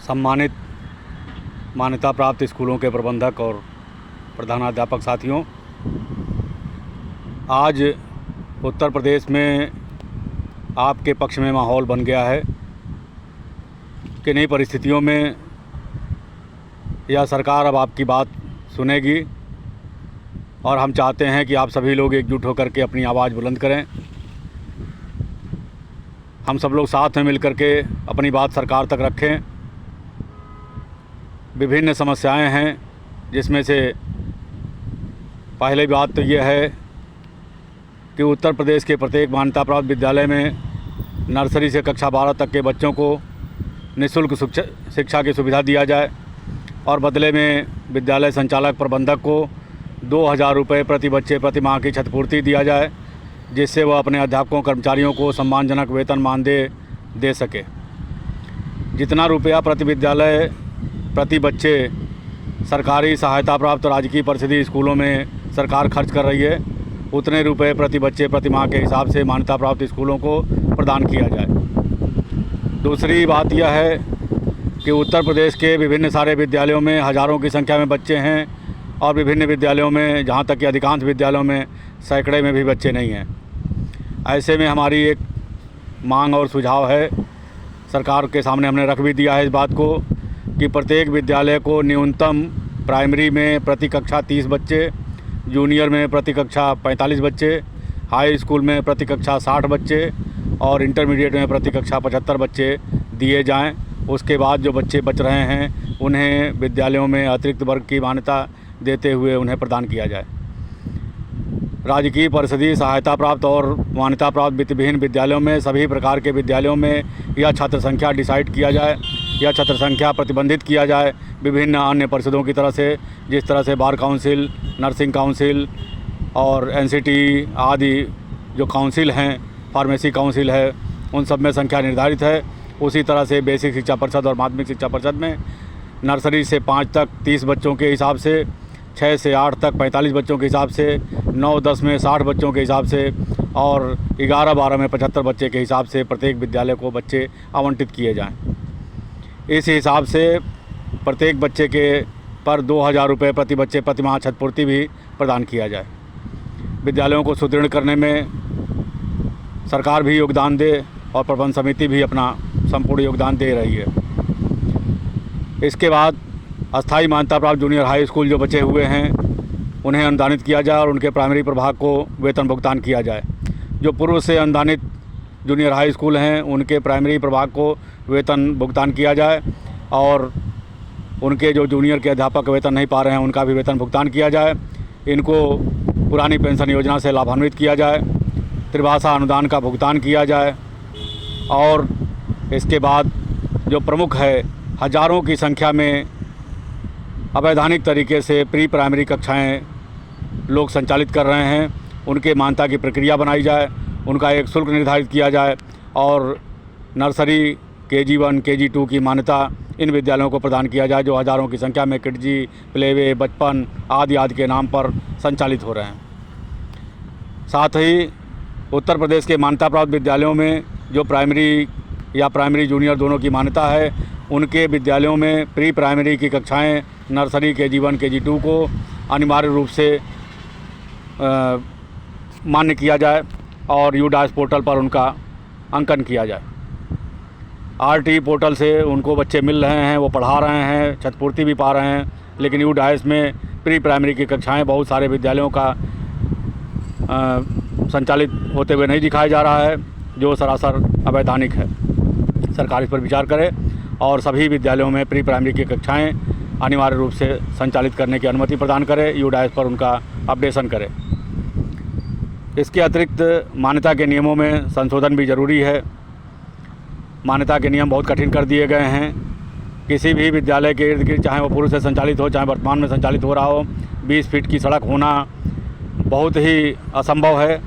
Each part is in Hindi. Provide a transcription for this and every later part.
सम्मानित मान्यता प्राप्त स्कूलों के प्रबंधक और प्रधानाध्यापक साथियों, आज उत्तर प्रदेश में आपके पक्ष में माहौल बन गया है कि नई परिस्थितियों में यह सरकार अब आपकी बात सुनेगी और हम चाहते हैं कि आप सभी लोग एकजुट होकर के अपनी आवाज़ बुलंद करें। हम सब लोग साथ में मिलकर के अपनी बात सरकार तक रखें। विभिन्न समस्याएं हैं, जिसमें से पहली बात तो यह है कि उत्तर प्रदेश के प्रत्येक मान्यता प्राप्त विद्यालय में नर्सरी से कक्षा 12 तक के बच्चों को निःशुल्क शिक्षा की सुविधा दिया जाए और बदले में विद्यालय संचालक प्रबंधक को 2000 रुपये प्रति बच्चे प्रति माह की क्षतिपूर्ति दिया जाए, जिससे वह अपने अध्यापकों कर्मचारियों को सम्मानजनक वेतन मानदेय दे सके। जितना रुपया प्रति विद्यालय प्रति बच्चे सरकारी सहायता प्राप्त राजकीय परिषदीय स्कूलों में सरकार खर्च कर रही है, उतने रुपये प्रति बच्चे प्रति माह के हिसाब से मान्यता प्राप्त स्कूलों को प्रदान किया जाए। दूसरी बात यह है कि उत्तर प्रदेश के विभिन्न सारे विद्यालयों में हज़ारों की संख्या में बच्चे हैं और विभिन्न विद्यालयों में, जहाँ तक कि अधिकांश विद्यालयों में सैकड़े में भी बच्चे नहीं हैं। ऐसे में हमारी एक मांग और सुझाव है, सरकार के सामने हमने रख भी दिया है इस बात को, कि प्रत्येक विद्यालय को न्यूनतम प्राइमरी में प्रति कक्षा 30 बच्चे, जूनियर में प्रति कक्षा 45 बच्चे, हाई स्कूल में प्रति कक्षा 60 बच्चे और इंटरमीडिएट में प्रति कक्षा 75 बच्चे दिए जाएं। उसके बाद जो बच्चे बच रहे हैं उन्हें विद्यालयों में अतिरिक्त वर्ग की मान्यता देते हुए उन्हें प्रदान किया जाए। राजकीय परिषदीय सहायता प्राप्त और मान्यता प्राप्त वित्तविहीन विद्यालयों में, सभी प्रकार के विद्यालयों में यह छात्र संख्या डिसाइड किया जाए, यह छात्र संख्या प्रतिबंधित किया जाए विभिन्न अन्य परिषदों की तरह से, जिस तरह से बार काउंसिल, नर्सिंग काउंसिल और एनसीटी आदि जो काउंसिल हैं, फार्मेसी काउंसिल है, उन सब में संख्या निर्धारित है। उसी तरह से बेसिक शिक्षा परिषद और माध्यमिक शिक्षा परिषद में नर्सरी से 5 तक 30 बच्चों के हिसाब से, 6 से 8 तक 45 बच्चों के हिसाब से, 9-10 में 60 बच्चों के हिसाब से और 11-12 में 75 बच्चे के हिसाब से प्रत्येक विद्यालय को बच्चे आवंटित किए जाएं। इस हिसाब से प्रत्येक बच्चे के पर 2000 रुपये प्रति बच्चे प्रति माह क्षतिपूर्ति भी प्रदान किया जाए। विद्यालयों को सुदृढ़ करने में सरकार भी योगदान दे और प्रबंध समिति भी अपना संपूर्ण योगदान दे रही है। इसके बाद अस्थायी मान्यता प्राप्त जूनियर हाई स्कूल जो बचे हुए हैं उन्हें अनुदानित किया जाए और उनके प्राइमरी प्रभाग को वेतन भुगतान किया जाए। जो पूर्व से अनुदानित जूनियर हाई स्कूल हैं उनके प्राइमरी प्रभाग को वेतन भुगतान किया जाए और उनके जो जूनियर के अध्यापक वेतन नहीं पा रहे हैं उनका भी वेतन भुगतान किया जाए। इनको पुरानी पेंशन योजना से लाभान्वित किया जाए, त्रिभाषा अनुदान का भुगतान किया जाए और इसके बाद जो प्रमुख है, हज़ारों की संख्या में अवैधानिक तरीके से प्री प्राइमरी कक्षाएं लोग संचालित कर रहे हैं, उनके मान्यता की प्रक्रिया बनाई जाए, उनका एक शुल्क निर्धारित किया जाए और नर्सरी KG1 KG2 की मान्यता इन विद्यालयों को प्रदान किया जाए, जो हज़ारों की संख्या में किडजी, प्लेवे, बचपन आदि के नाम पर संचालित हो रहे हैं। साथ ही उत्तर प्रदेश के मान्यता प्राप्त विद्यालयों में जो प्राइमरी या प्राइमरी जूनियर दोनों की मान्यता है, उनके विद्यालयों में प्री प्राइमरी की कक्षाएं नर्सरी KG1 KG2 को अनिवार्य रूप से मान्य किया जाए और यूडाइस पोर्टल पर उनका अंकन किया जाए। RT पोर्टल से उनको बच्चे मिल रहे हैं, वो पढ़ा रहे हैं, क्षतिपूर्ति भी पा रहे हैं, लेकिन यूडाइस में प्री प्राइमरी की कक्षाएं बहुत सारे विद्यालयों का संचालित होते हुए नहीं दिखाया जा रहा है, जो सरासर अवैधानिक है। सरकार इस पर विचार करे और सभी विद्यालयों में प्री प्राइमरी की कक्षाएं अनिवार्य रूप से संचालित करने की अनुमति प्रदान करे, यूडाइस पर उनका अपडेशन करे। इसके अतिरिक्त मान्यता के नियमों में संशोधन भी ज़रूरी है। मान्यता के नियम बहुत कठिन कर दिए गए हैं। किसी भी विद्यालय के इर्द गिर्द, चाहे वो पूर्व से संचालित हो चाहे वर्तमान में संचालित हो रहा हो, 20 फीट की सड़क होना बहुत ही असंभव है।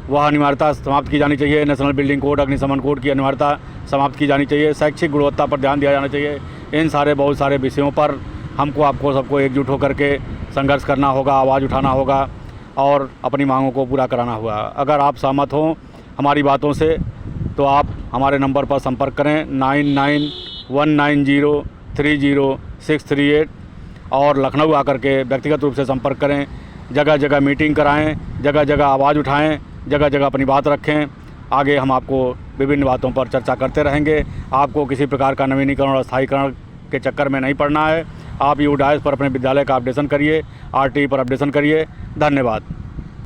वह अनिवार्यता समाप्त की जानी चाहिए। नेशनल बिल्डिंग कोड, अग्निशमन कोड की अनिवार्यता समाप्त की जानी चाहिए। शैक्षिक गुणवत्ता पर ध्यान दिया जाना चाहिए। इन सारे बहुत सारे विषयों पर हमको आपको सबको एकजुट होकर के संघर्ष करना होगा, आवाज़ उठाना होगा और अपनी मांगों को पूरा कराना होगा। अगर आप सहमत हों हमारी बातों से तो आप हमारे नंबर पर संपर्क करें 19030638 और लखनऊ आकर के व्यक्तिगत रूप से संपर्क करें। जगह जगह मीटिंग कराएं, जगह जगह आवाज़ उठाएं, जगह जगह अपनी बात रखें। आगे हम आपको विभिन्न बातों पर चर्चा करते रहेंगे। आपको किसी प्रकार का नवीनीकरण और स्थायीकरण के चक्कर में नहीं पड़ना है। आप यूडाइस पर अपने विद्यालय का अपडेशन करिए, आरटीई पर अपडेशन करिए। धन्यवाद।